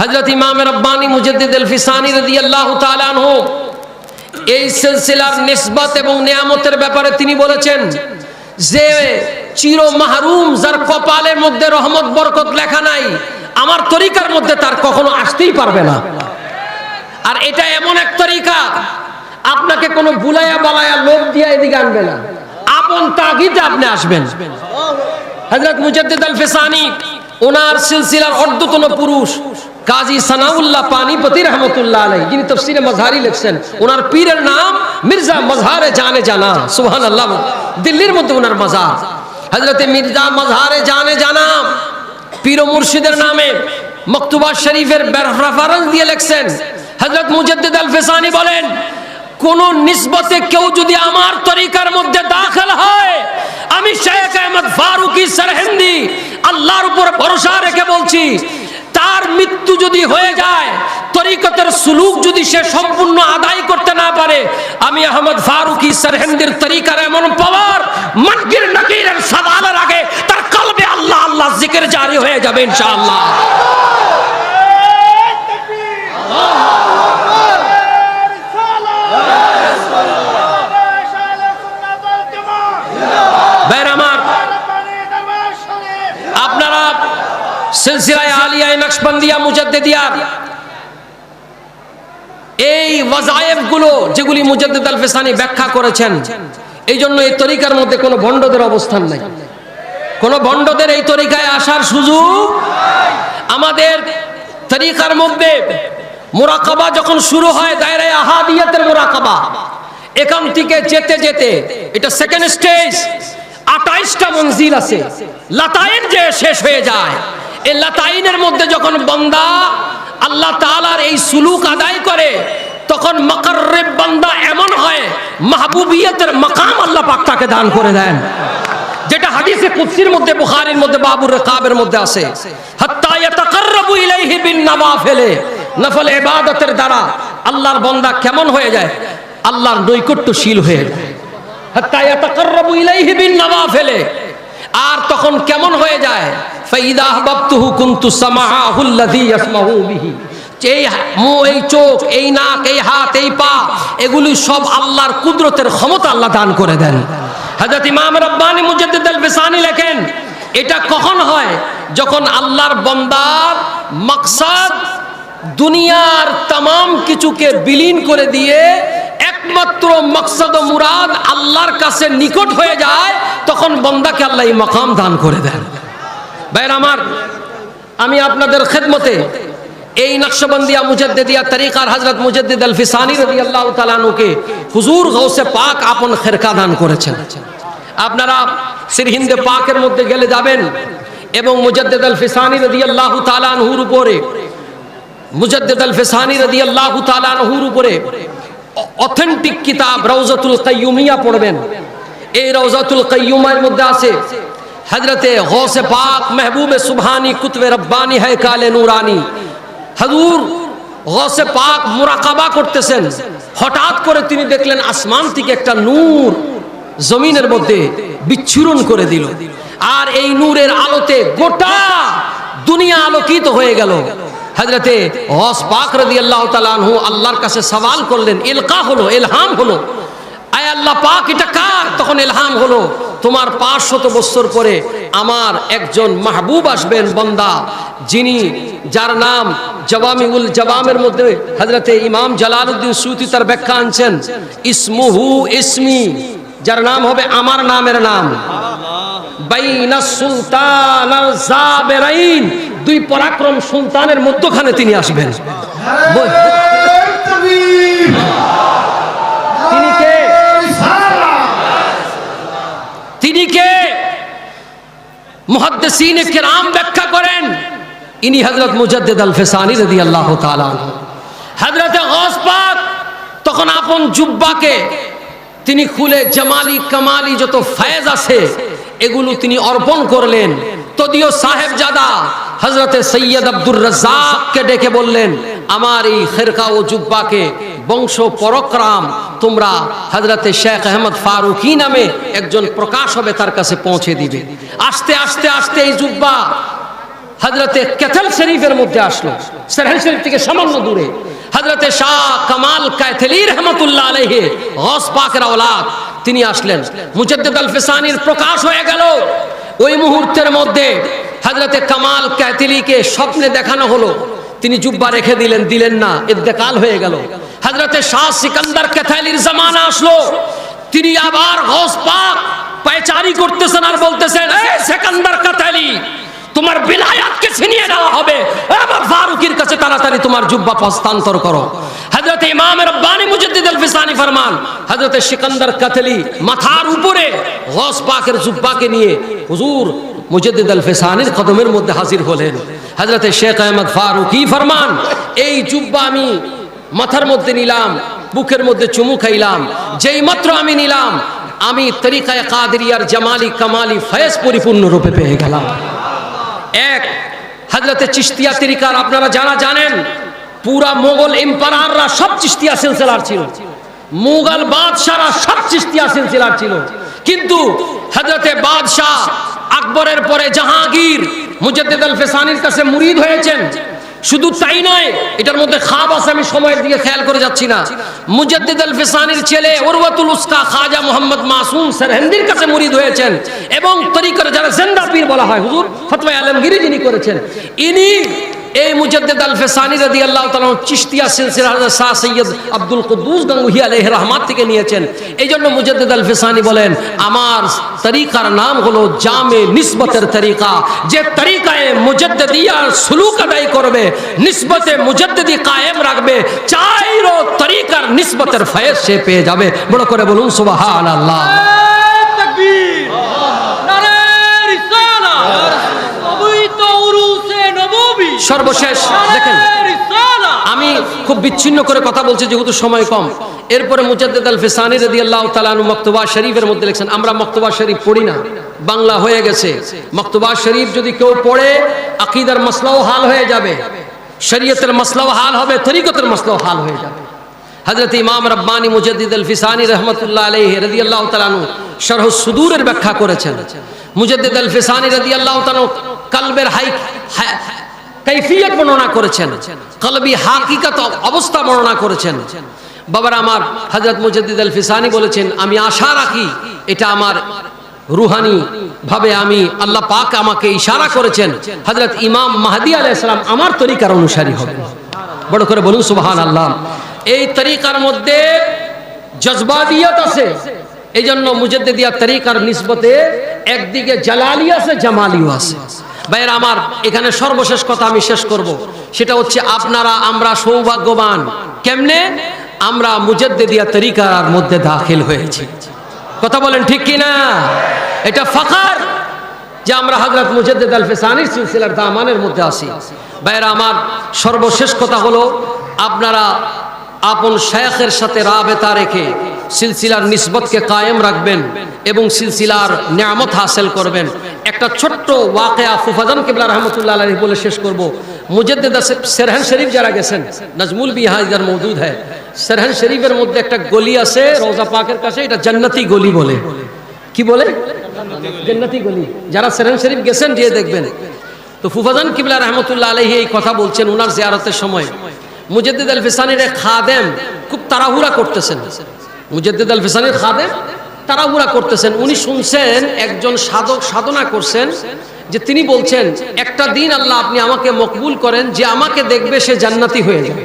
হযরত ইমাম রব্বানী মুজাদ্দিদ আল-ফিসানী রাদিয়াল্লাহু তাআলা আনহু এই সিলসিলার নিসবত এবং নিয়ামতের ব্যাপারে তিনি বলেছেন যে চির মাহরুম যার কপালের মধ্যে রহমত বরকত লেখা নাই, আমার তরিকার মধ্যে তার কখনো আসতেই পারবে না। আর এটা এমন এক তরিকা, আপনাকে কোনো বুলায়া বালায়া লোক দিয়ে এদিকে আনবে না, আপন তাগিদে আপনি আসবেন। হযরত মুজাদ্দিদ আল-ফিসানী ওনার সিলসিলার অর্ধতন পুরুষ কাজী সানাউল্লাহ পানিপতি রহমতুল্লাহ আলাইহি, যিনি তাফসীরে মাজহারি লিখছেন, ওনার পীরের নাম মির্জা মজহারে জানে জানা। সুবহানাল্লাহ। দিল্লির মধ্যে ওনার মাজার। হযরত মির্জা মজহারে জানে জানা পীর ও মুর্শিদের নামে মকতুবা শরীফের রেফারেন্স দিয়ে লিখছেন। হযরত মুজাদ্দিদ আল-ফিসানী বলেন, কোন নিসবতে কেউ যদি আমার তরিকার মধ্যে দাখিল হয়, আমি শেখ আহমদ ফারুকি সরহিন্দি আল্লাহর উপর ভরসা রেখে বলছি, তার মৃত্যু যদি হয়ে যায়, তরিকতের সুলুক যদি সে সম্পূর্ণ আদায় করতে না পারে, আমি আহমদ ফারুকি সরহিন্দির তরিকার এমন পাওয়ার মুনকির নাকিরের সওয়ালের আগে তার কলবে আল্লাহ আল্লাহ জিকির জারি হয়ে যাবে ইনশাআল্লাহ। আপনারা সিলসিলায়ে আলিয়া নকশবন্দিয়া মুজাদ্দিদিয়ার এই ওয়াজায়েফ গুলো যেগুলি মুজাদ্দিদ আল-ফিসানী ব্যাখ্যা করেছেন, এই জন্য এই তরিকার মধ্যে কোনো ভণ্ডদের অবস্থান নাই, কোনো ভণ্ডদের এই তরিকায় আসার সুযোগ। আমাদের তরিকার মধ্যে মুরাকাবা যখন শুরু হয়, দায়রায়ে আহাদিয়াতের মুরাকাবা, এখান থেকে যেতে যেতে এটা সেকেন্ড স্টেজ, 28টা মঞ্জিল আছে, লাতাইন যে শেষ হয়ে যায়, এই লাতাইনের মধ্যে যখন বান্দা আল্লাহ তাআলার এই সুলুক আদায় করে, তখন মুকাররব বান্দা এমন হয়, মাহবুবিয়তের মাকাম আল্লাহ পাক তাকে দান করে দেন, যেটা হাদিসে কুদসির মধ্যে, বুখারীর মধ্যে, বাবুর রিকাবের মধ্যে আছে, হাত্তা ইয়াতাকাররাবু ইলাইহি বিন নওয়াফিল, নফল ইবাদতের দ্বারা আল্লাহর বান্দা কেমন হয়ে যায়, আল্লাহর নৈকট্যশীল হয়ে যায়। হাত্তা ইয়াতাকাররাবু ইলাইহি বিন নওয়াফিল, আর তখন কেমন হয়ে যায়, ফাইদা আহবাবতুহু কুনতু সামাআহু আল্লাযী ইয়াসমাউ বিহি, এই মুখ, এই চোখ, এই নাক, এই হাত, এই পা, এগুলি সব আল্লাহর কুদরতের ক্ষমতা আল্লাহ দান করে দেন। হযরত ইমাম রব্বানী মুজাদ্দিদ আল-ফিসানী লেখেন, এটা কখন হয়, যখন আল্লাহর বান্দার মাকসাদ দুনিয়ার तमाम কিছুকে বিলীন করে দিয়ে একমাত্র মাকসাদ ও মুরাদ আল্লাহর কাছে নিকট হয়ে যায়, তখন বান্দাকে আল্লাহ এই মাকাম দান করে দেন। ভাইরা আমার, আমি আপনাদের খেদমতে এই নকশবন্দিয়া মুজাদ্দিদিয়া তরিকার হযরত মুজাদ্দিদ আল-ফিসানী রাদিয়াল্লাহু তাআলা আনহুকে হুজুর গাউসে পাক আপন খেরকা দান করেছেন। আপনারা সিরহিন্দে পাকের মধ্যে গেলে যাবেন এবং মুজাদ্দিদ আল-ফিসানী রাদিয়াল্লাহু তাআলা আনহুর উপরে, মুজাদ্দিদ আল-ফিসানী রাদিয়াল্লাহু তাআলা আনহুর উপরে অথেন্টিক কিতাব রওজাতুল কাইয়ুমিয়া পড়বেন। এই রওজাতুল কাইয়ুমার মধ্যে আছে হযরতে গাউসে পাক মাহবুবে সুবহানী কুতবে রব্বানী হায়কালে নূরানী, হুজুর গাউসে পাক মুরাকাবা করতেছেন, হঠাৎ করে তিনি দেখলেন আসমান থেকে একটা নূর জমিনের মধ্যে বিচ্ছুরণ করে দিল, আর এই নূরের আলোতে গোটা দুনিয়া আলোকিত হয়ে গেল। হযরতে গাউস পাক রাদিয়াল্লাহু তাআলা আনহু আল্লাহর কাছে সওয়াল করলেন, ইলকা হলো, ইলহাম হলো, আয় আল্লাহ পাক এটা কার? তখন ইলহাম হলো, তোমার 500 বছর পরে আমার একজন মাহবুব আসবেন বান্দা, যিনি, যার নাম জাওয়ামিউল জাওয়ামের মধ্যে হযরতে ইমাম জালালউদ্দিন সুয়ুতী তার ব্যাখ্যা আনছেন, ইসমুহু ইসমি, যার নাম হবে আমার নামের নাম, বাইনাস সুলতান আল জাবেরাইন, দুই পরাক্রম সুলতানের মধ্যখানে তিনি আসবেন। তিনি কে? তিনি কে? মুহাদ্দিসিনে কিরাম ব্যাখ্যা করেন, ইনি হযরত মুজাদ্দিদ আল-ফিসানী রাদিয়াল্লাহু তাআলা আনহু। হযরতে গাউস পাক তখন আপন জুব্বাকে তিনি খুলে জামালি কামালি যত ফয়েজ আছে এগুলো তিনি অর্পণ করলেন। তদিও সাহেবজাদা হযরতে সৈয়দ আব্দুর রাজ্জাককে ডেকে বললেন, আমার এই খেরকা ও জুব্বাকে বংশ পরক্রম তোমরা হযরতে শেখ আহমদ ফারুকি নামে একজন প্রকাশ হবে তার কাছে পৌঁছে দিবে। আস্তে আস্তে আস্তে এই জুব্বা হযরতে কেথল শরীফের মধ্যে আসলো, সেরহান শরীফ থেকে সামান্য দূরে। হযরতে শাহ কামাল কায়থলি রহমাতুল্লাহ আলাইহি গৌস পাকের আওলাদ, তিনি আসলেন। মুজাদ্দিদ আল ফিসানির প্রকাশ হয়ে গেল। ওই মুহূর্তের মধ্যে হযরতে কামাল কায়থলিকে স্বপ্নে দেখানো হলো, তিনি জুব্বা রেখে দিলেন না, ইন্তেকাল হয়ে গেল। হযরতে শাহ সিকান্দার কায়থলির জামানা আসলো, তিনি আবার গৌস পাক পায়চারি করতেছেন আর বলতেছেন, এই সিকান্দার কায়থলি, তোমার বিলায়াতকে ছিনিয়ে নেওয়া হবে, আমার ফারুকের কাছে তাড়াতাড়ি তোমার জুব্বা হস্তান্তর করো। হযরত ইমাম রব্বানি মুজাদ্দিদ আল ফিসানি ফরমান, হযরত সিকান্দার কায়থলি মাথার উপরে গৌস পাকের জুব্বাকে নিয়ে হুজুর মুজাদ্দিদ আল ফিসানির কদমের মধ্যে হাজির হলেন। হযরত শেখ আহমদ ফারুকি ফরমান, এই জুব্বা আমি মাথার মধ্যে নিলাম, বুকের মধ্যে চুমু খাইলাম, যেই মাত্র আমি নিলাম, আমি তরিকায়ে কাদেরিয়ার জামালি কামালি ফয়েজ পরিপূর্ণ রূপে পেয়ে গেলাম। এক হযরতে চিশতিয়া তরিকার আপনারা যারা জানেন, পুরা মোগল এম্পায়াররা সব চিশতিয়া সিলসিলার ছিল, মুঘল বাদশাহরা সব চিশতিয়া সিলসিলার ছিল। কিন্তু হযরতে বাদশাহ আকবরের পরে জাহাঙ্গীর মুজাদ্দিদ আল ফিসানির কাছে মুরিদ হয়েছেন। শুধু তাই নয়, এটার মধ্যে খাব আছে, আমি সময়ের দিকে খেয়াল করে যাচ্ছি না। মুজাদ্দিদ আল ফিসানির ছেলে উরওয়াতুল উসকা খাজা মোহাম্মদ মাসুম সরহিন্দির কাছে মুরিদ হয়েছেন, এবং তরিকার যারা জিন্দা পীর বলা হয়, হুজুর ফতোয়া আলমগীরি যিনি করেছেন, ইনি এই মুজাদ্দিদ আল ফিসানি রাদিয়াল্লাহু তাআলা চিশতিয়া সিলসিলা হযরত শাহ সৈয়দ আব্দুল কুদ্দুস গঙ্গুহি আলাইহি রহমাত থেকে নিয়েছেন। এই জন্য মুজাদ্দিদ আল ফিসানি বলেন, আমার তরিকার নাম হলো জামে নিসবতের তরিকা। যে তরিকায়ে মুজাদ্দিদিয়ার সুলুক আদায় করবে, নিসবতে মুজাদ্দিদি কায়েম রাখবে, চাইরো তরিকার নিসবতের ফয়েজ সে পেয়ে যাবে। বড় করে বলুন সুবহানাল্লাহ। তাকবীর, নারে রিসালাত, পবিত্র উরুসে নববী। সর্বশেষ দেখেন, আমি খুব বিচ্ছিন্ন করে কথা বলছি যেহেতু সময় কম। এরপরে মুজাদ্দিদ আল ফিসানি রাদিয়াল্লাহু তাআলা আনহু মক্তবা শরীফের মধ্যে লিখছেন, আমরা মক্তবা শরীফ পড়ি না, বাংলা হয়ে গেছে। মক্তবা শরীফ যদি কেউ পড়ে, আকীদার মাসলাও হাল হয়ে যাবে, শরীয়তের মাসলাও হাল হবে, তরিকতের মাসলাও হাল হয়ে যাবে। হযরত ইমাম রব্বানি মুজাদ্দিদ আল ফিসানি রাহমাতুল্লাহ আলাইহি রাদিয়াল্লাহু তাআলা আনহু শরহ সুদূরের ব্যাখ্যা করেছেন। মুজাদ্দিদ আল ফিসানি রাদিয়াল্লাহু তাআলা কলবের কাইফিয়ত বর্ণনা করেছেন, কলবি হাকিকত অবস্থা বর্ণনা করেছেন। বাবারা আমার, হযরত মুজাদ্দিদ আল ফিসানি বলেছেন, আমি আশা রাখি এটা আমার রুহানি ভাবে আমি আল্লাহ পাক আমাকে ইশারা করেছেন, হযরত ইমাম মাহদী আলাইহিস সালাম আমার তরিকার অনুসারী হবে। বড় করে বলুন সুবহানাল্লাহ। এই তরিকার মধ্যে জজবাদিয়ত আছে, এই জন্য মুজাদ্দিদিয়া তরিকার নিসবতে একদিকে জালালি আছে, জামালিও আছে। ভাইয়ের আমার, এখানে সর্বশেষ কথা আমি শেষ করব, সেটা হচ্ছে আপনারা আমরা সৌভাগ্যবান। কেমনে? আমরা মুজাদ্দিদিয়া তরিকার মধ্যে দাখিল হয়েছি। কথা বলেন ঠিক কি না? এটা ফখর যে আমরা হযরত মুজাদ্দিদ আল ফিসানির সিলসিলার দামানের মধ্যে আছি। ভাইয়েরা আমার, সর্বশেষ কথা হলো, আপনারা আপন শায়খের সাথে রাবেতা রেখে সিলসিলার নিসবতকে কায়েম রাখবেন এবং সিলসিলার নিয়ামত হাসিল করবেন। একটা ছোট্ট ওয়াকিয়া ফুফাজান কিবলা রহমতুল্লাহ আলাইহি বলে শেষ করব। মুজাদ্দিদ সেরহান শরীফ যারা গেছেন, নাজমুল বি হাজার মৌজুদ হয়, সেরহান শরীফের মধ্যে একটা গলি আছে রওজা পাকের কাছে, এটা জান্নাতি গলি বলে। কি বলে? জান্নাতি গলি। যারা সেরহান শরীফ গেছেন গিয়ে দেখবেন। তো ফুফাজান কিবলা রহমতুল্লাহ আলাইহি এই কথা বলছেন ওনার জিয়ারতের সময়। মুজাদ্দিদ আল ফিসানির এক খাদেম খুব তাড়াহুড়া করতেছেন, মুজাদ্দিদ আল ফিসানির খাদেম তাড়াহুড়া করতেছেন। উনি শুনছেন একজন সাধক সাধনা করছেন, যে তিনি বলছেন, একটা দিন আল্লাহ আপনি আমাকে মকবুল করেন, যে আমাকে দেখবে সে জান্নাতি হয়ে যাবে।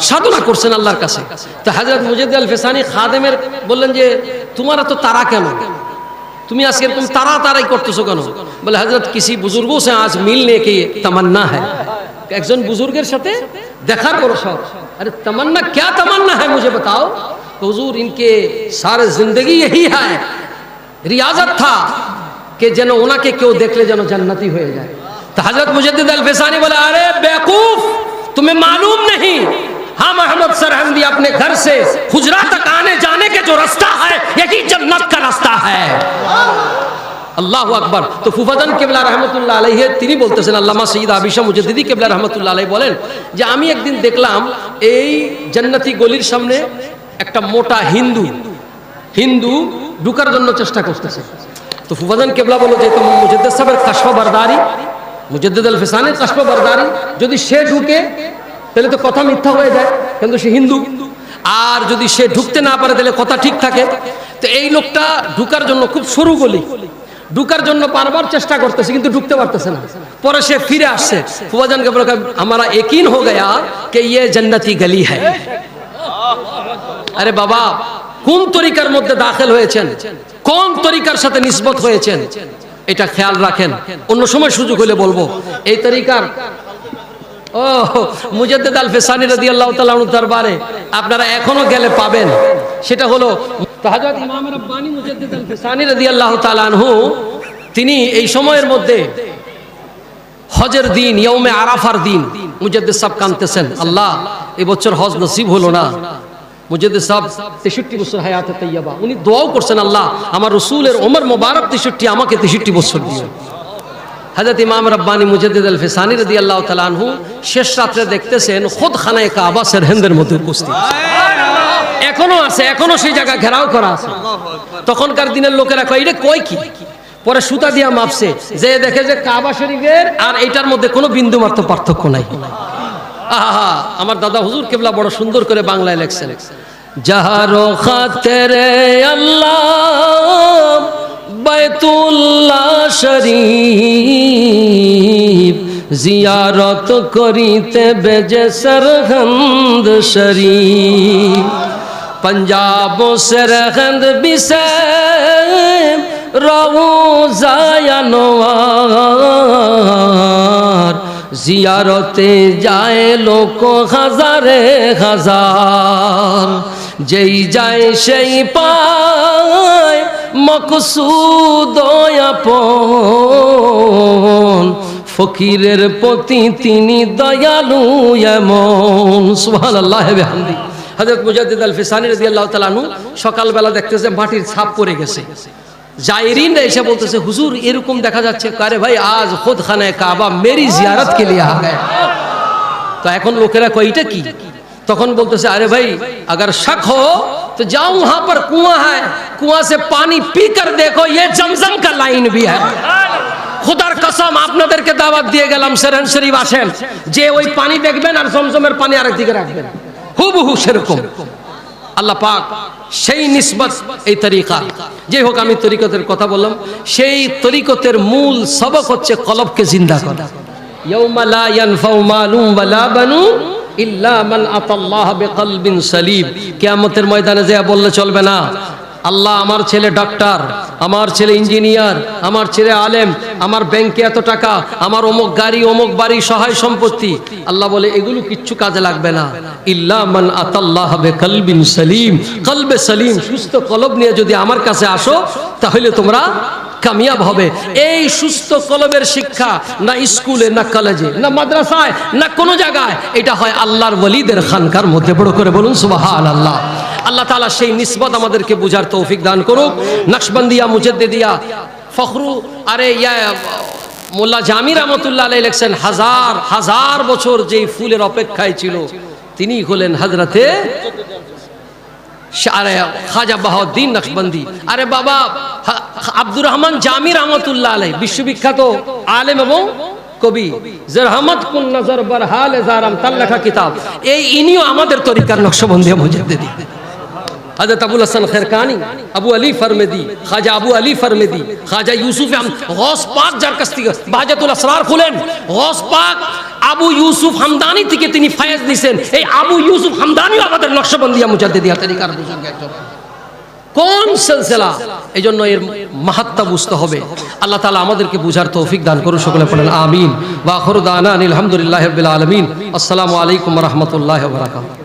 সাধনা করছেন আল্লাহর কাছে। তো হযরত মুজাদ্দিদ আল ফিসানি খাদেমের বললেন যে তোমার তো তারা কেন, তুমি আজকে এরকম তাড়াতাড়ি করতেছো কেন? বলে হযরত কিসি বুজুর্গোं से आज मिलने की तमन्ना है। একজন বুজুর্গের সাথে দেখার বড় শখ। আরে तमन्ना क्या तमन्ना है मुझे बताओ? हुजूर इनके सारे जिंदगी यही है, रियाजत था कि যেন ওনাকে কেউ দেখলে যেন জান্নাতি হয়ে যায়। तो हजरत मुजद्दिद अल फिसानी बोला, अरे बेवकूफ, तुम्हें मालूम नहीं, हम अहमद सरहिंदी अपने घर से हुजरा तक आने जाने के जो रास्ता है, यही जन्नत का रास्ता है। আল্লাহু আকবার। তো ফুফাজান কিবলা রহমতুল্লাহ আলাইহি তিনি বলতেছেন, আল্লামা সৈয়দ আবিশা মুজাদ্দিদি কিবলা রহমতুল্লাহ আলাইহি বলেন যে আমি একদিন দেখলাম এই জান্নাতি গলির সামনে একটা মোটা হিন্দু ঢুকার জন্য চেষ্টা করতেছে। তো ফুফাজান কিবলা বলল যে মুজাদ্দিদ সাহেবের কাশফা বারদারি, মুজাদ্দিদ আল ফিসানি কাশফ বারদারি, যদি সে ঢুকে তাহলে তো কথা মিথ্যা হয়ে যায়, কিন্তু সে হিন্দু। আর যদি সে ঢুকতে না পারে তাহলে কথা ঠিক থাকে। তো এই লোকটা ঢুকার জন্য খুব সরু গলি, ঢুকার জন্য বারবার চেষ্টা করতেছে কিন্তু ঢুকতে পারতেছে না। পরে সে ফিরে আসছে, ফুফাজানকে বলে हमारा यकीन हो गया कि ये जन्नती गली है। আরে বাবা, কোন তরিকার মধ্যে দাখিল হয়েছেন, কোন তরিকার সাথে নিসবত হয়েছেন, এটা খেয়াল রাখেন। অন্য সময় সুযোগ হলে বলবো। এই তরিকার মুজাদ্দিদ আল ফিসানি রাদিয়াল্লাহু তাআলা আনহু দরবারে আপনারা এখনো গেলে পাবেন। সেটা হলো হযরত ইমাম রব্বানী মুজাদ্দিদ আল ফিসানি রাদিয়াল্লাহু তাআলা আনহু, তিনি এই সময়ের মধ্যে হজের দিন, ইয়ৌমে আরাফার দিন, মুজাদ্দিদ সাহেব কাঁদতেছেন, আল্লাহ এই বছর হজ নসিব হলো না। মুজাদ্দিদ সাহেব 63 বছর হায়াতে তাইয়্যিবা, উনি দোয়াও করছেন, আল্লাহ আমার রাসূলের ওমর মোবারক 63, আমাকে 63 বছর দিও। হযরত ইমাম রব্বানী মুজাদ্দিদ আল ফিসানি রাদিয়াল্লাহু তাআলা আনহু শেষ রাত্রে দেখতেছেন খুদ খানায়ে কাবা সেরহিন্দের মধ্যে উপস্থিত, এখনো আছে, এখনো সেই জায়গা ঘেরাও করা আছে। তখনকার দিনের লোকেরা কয় এটা কই কি, পরে সুতা দিয়া মাপছে, যে দেখে যে কাবা শরীফের আর এইটার মধ্যে কোনো বিন্দু মাত্র পার্থক্য নাই। আহা, আমার দাদা হুজুর কেবলা বড় সুন্দর করে বাংলায় লেখছেন, জাহারো খাতেরে আল্লাহ বাইতুল্লাহ শরীফ জিয়ারত করিতে বেজে সরহন্দ শরীফ, पंजाब सरहंद बिसे রওজায় আনোয়ার, জিয়ারতে যায় লোক হাজারে হাজার, যেই যায় সেই পায় মকসুদ আপন, ফকিরের প্রতি তিনি দয়ালু এমন। সুবহানাল্লাহ বিহামদি। হযরত মুজাদ্দিদ আল ফিসানি রাদিয়াল্লাহু তাআলা আনহু সকালবেলা দেখতেছে মাটির ছাপ পড়ে গেছে। জায়রিনরা এসে বলতেছে, হুজুর এরকম দেখা যাচ্ছে। আরে ভাই, আজ খুদ খানায়ে কাবা মেরি জিয়ারত কে লিয়ে আ গয়া। তো এখন লোকেরা কয় এটা কি? তখন বলতেছে, আরে ভাই अगर शक हो तो जाओ वहां पर कुआं है, कुआं से पानी पीकर देखो, ये जमजम का लाइन भी है। খুদার কসম আপনাদেরকে দাওয়াত দিয়ে গেলাম, সেরহান শরীফ আসেন, যে ওই পানি দেখবেন আর জমজমের পানি আরেক দিকে রাখবেন, হুবহু সেরকম। আল্লাহ পাক সেই নিসবত, এই তরিকা। যে হোক, আমি তরিকতের কথা বললাম, সেই তরিকতের মূল সবক হচ্ছে কলবকে জিন্দা করা। ইয়াউমা লা ইয়ানফাউ মালুম ওয়ালা বানুন ইল্লা মান আতাল্লাহ বিকলবিন সালিম। কিয়ামতের ময়দানে যা বললে চলবে না, আল্লাহ আমার ছেলে ডাক্তার, আমার ছেলে ইঞ্জিনিয়ার, আমার ছেলে আলেম, আমার ব্যাংকে এত টাকা, আমার অমুক গাড়ি, অমুক বাড়ি, সহায় সম্পত্তি, আল্লাহ বলে এগুলো কিচ্ছু কাজে লাগবে না। ইল্লা মান আতাল্লাহ বিকলবিন সালিম, কলবে সালিম, সুস্থ কলব নিয়ে যদি আমার কাছে আসো তাহলে তোমরা কামিয়াব হবে। এই সুস্থ কলবের শিক্ষা না স্কুলে, না কলেজে, না মাদ্রাসায়, না কোনো জায়গায়, এটা হয় আল্লাহর ওলিদের খানকার মধ্যে। বড় করে বলুন সুবহানাল্লাহ। আল্লাহ তাআলা সেই নিসবত আমাদেরকে বুঝার তৌফিক দান করুক। নকশবন্দিয়া, মুজাদ্দিদিয়া, ফখরু, আরে ইয়া মোল্লা জামি রহমতুল্লাহ আলাইহি লিখছেন, হাজার হাজার বছর যেই ফুলের অপেক্ষায় ছিল তিনি হলেন হযরতে খাজা বাহাউদ্দিন নকশবন্দি। আরে বাবা, আব্দুর রহমান জামি রহমতুল্লাহ আলাইহি বিশ্ববিখ্যাত আলেম এবং কবি, জরহমত কুন নজর বরহাল জারাম তার লেখা কিতাব, এই ইনিও আমাদের তরিকার নকশবন্দিয়া মুজাদ্দিদি। হযরত আবুল হাসান খেরকানি, আবু আলী ফরমেদি, খাজা আবু আলী ফরমেদি, খাজা ইউসুফ গৌস পাক যার কাছ থেকে বাহাজাতুল আসরার খুলেন, গৌস পাক আবু ইউসুফ হামদানি থেকে তিনি ফায়েজ দিয়েছেন। এই আবু ইউসুফ হামদানিও আমাদের নকশবন্দিয়া মুজাদ্দিদিয়া তরিকার বুজুর্গ একজন। কোন সিলসিলা? এই জন্য এর মাহাত্ম্য বুঝতে হবে। আল্লাহ তাআলা আমাদেরকে বুঝার তৌফিক দান করুন। সকলে পড়েন আমিন। ওয়া আখিরু দাওয়ানা আলহামদুলিল্লাহি রাব্বিল আলামিন। আসসালামু আলাইকুম ওয়া রাহমাতুল্লাহি ওয়া বারাকাতুহু।